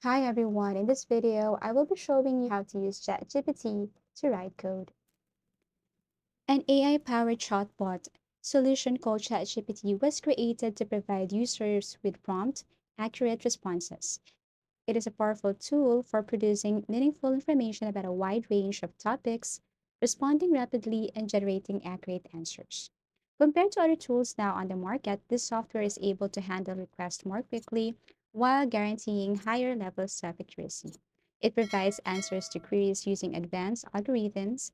Hi everyone, in this video, I will be showing you how to use ChatGPT to write code. An AI-powered chatbot solution called ChatGPT was created to provide users with prompt, accurate responses. It is a powerful tool for producing meaningful information about a wide range of topics, responding rapidly, and generating accurate answers. Compared to other tools now on the market, this software is able to handle requests more quickly while guaranteeing higher levels of accuracy. It provides answers to queries using advanced algorithms.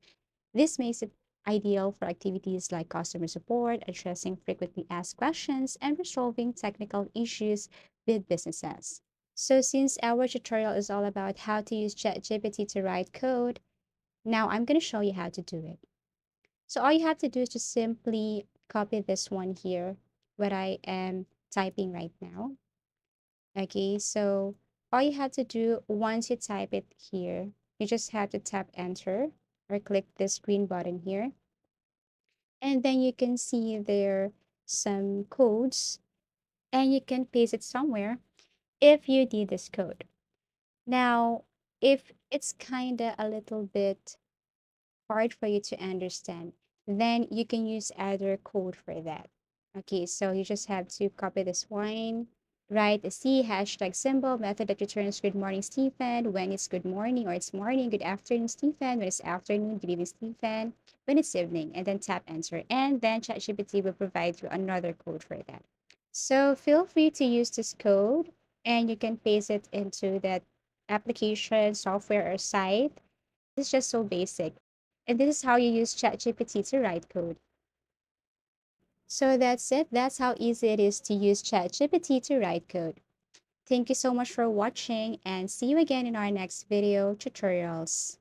This makes it ideal for activities like customer support, addressing frequently asked questions, and resolving technical issues with businesses. So since our tutorial is all about how to use ChatGPT to write code, now I'm going to show you how to do it. So all you have to do is just simply copy this one here, what I am typing right now. Okay, so all you have to do once you type it here, you just have to tap enter or click this green button here. And then you can see there some codes and you can paste it somewhere if you need this code. Now, if it's kind of a little bit hard for you to understand, then you can use other code for that. Okay, so you just have to copy this one, write a C hashtag symbol method that returns good morning, Stephen, when it's good morning, or it's morning, good afternoon, Stephen, when it's afternoon, good evening, Stephen, when it's evening, and then tap enter. And then ChatGPT will provide you another code for that. So feel free to use this code and you can paste it into that application, software, or site. It's just so basic. And this is how you use ChatGPT to write code. So that's it. That's how easy it is to use ChatGPT to write code. Thank you so much for watching and see you again in our next video tutorials.